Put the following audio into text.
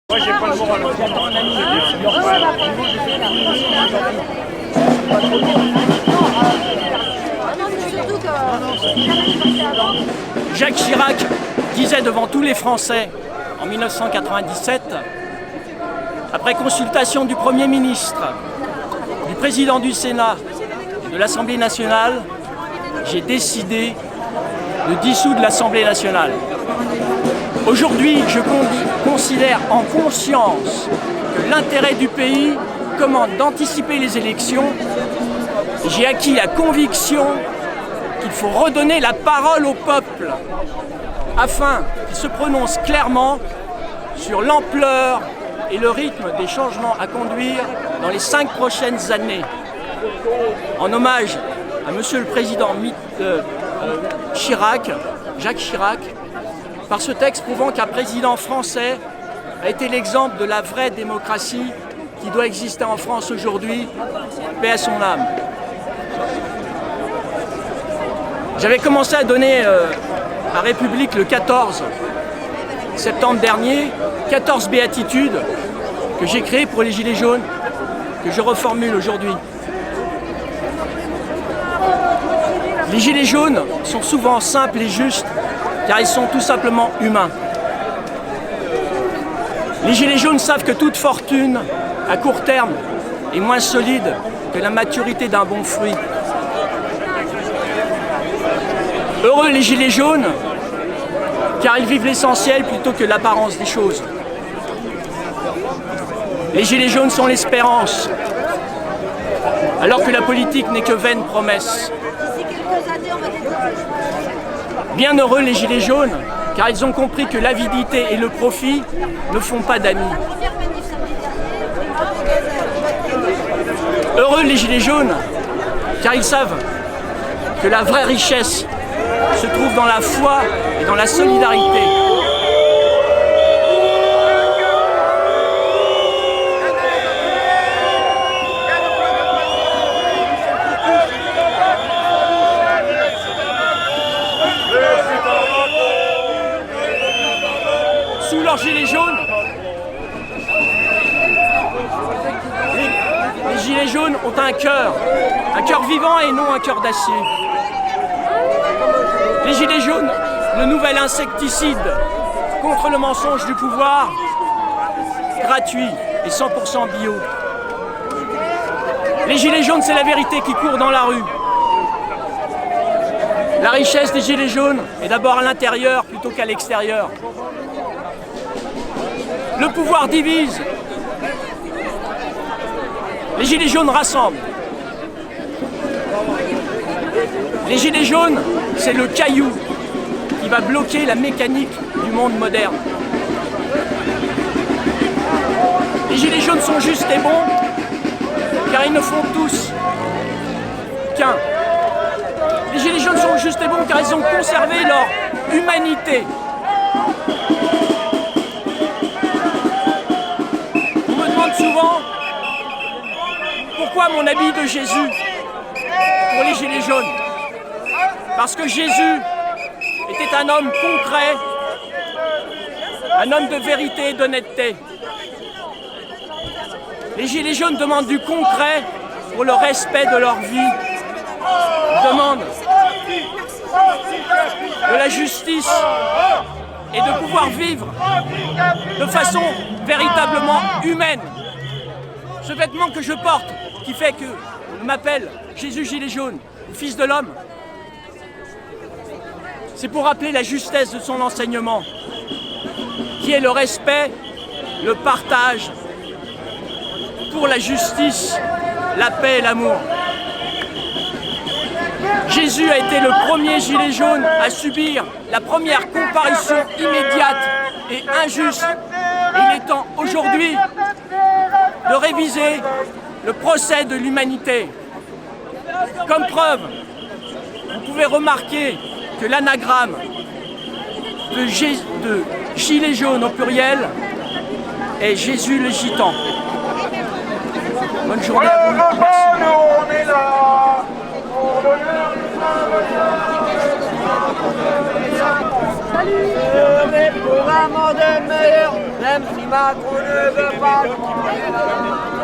Moi j'ai pas le moral. Jacques Chirac disait devant tous les Français en 1997, après consultation du Premier ministre, du Président du Sénat et de l'Assemblée nationale, j'ai décidé de dissoudre l'Assemblée nationale. Aujourd'hui, je considère en conscience que l'intérêt du pays commande d'anticiper les élections. J'ai acquis la conviction qu'il faut redonner la parole au peuple afin qu'il se prononce clairement sur l'ampleur et le rythme des changements à conduire dans les 5 prochaines années. En hommage à Monsieur le Président Chirac, Jacques Chirac, par ce texte prouvant qu'un président français a été l'exemple de la vraie démocratie qui doit exister en France aujourd'hui, paix à son âme. J'avais commencé à donner à République le 14 septembre dernier 14 béatitudes que j'ai créées pour les Gilets jaunes, que je reformule aujourd'hui. Les Gilets jaunes sont souvent simples et justes car ils sont tout simplement humains. Les Gilets jaunes savent que toute fortune à court terme est moins solide que la maturité d'un bon fruit. Heureux les Gilets jaunes, car ils vivent l'essentiel plutôt que l'apparence des choses. Les Gilets jaunes sont l'espérance, alors que la politique n'est que vaine promesse. Bien heureux les Gilets jaunes, car ils ont compris que l'avidité et le profit ne font pas d'amis. Heureux les Gilets jaunes, car ils savent que la vraie richesse se trouve dans la foi et dans la solidarité. Sous leurs gilets jaunes, les gilets jaunes ont un cœur vivant et non un cœur d'acier. Les gilets jaunes, le nouvel insecticide contre le mensonge du pouvoir, gratuit et 100% bio. Les gilets jaunes, c'est la vérité qui court dans la rue. La richesse des gilets jaunes est d'abord à l'intérieur plutôt qu'à l'extérieur. Le pouvoir divise. Les gilets jaunes rassemblent. Les gilets jaunes, c'est le caillou qui va bloquer la mécanique du monde moderne. Les gilets jaunes sont justes et bons, car ils ne font tous qu'un. Les gilets jaunes sont justes et bons, car ils ont conservé leur humanité. On me demande souvent pourquoi mon habit de Jésus pour les gilets jaunes. Parce que Jésus était un homme concret, un homme de vérité et d'honnêteté. Les gilets jaunes demandent du concret pour le respect de leur vie. Ils demandent de la justice et de pouvoir vivre de façon véritablement humaine. Ce vêtement que je porte, qui fait que je m'appelle Jésus Gilet jaune, le Fils de l'homme, c'est pour rappeler la justesse de son enseignement, qui est le respect, le partage, pour la justice, la paix et l'amour. Jésus a été le premier gilet jaune à subir la première comparution immédiate et injuste. Et il est temps aujourd'hui de réviser le procès de l'humanité. Comme preuve, vous pouvez remarquer que l'anagramme de gilet jaune au pluriel est Jésus le gitan. Bonne journée à vous. Merci. On est là pour l'honneur du Salut. Pour un monde meilleur, même si Macron ne veut pas nous là.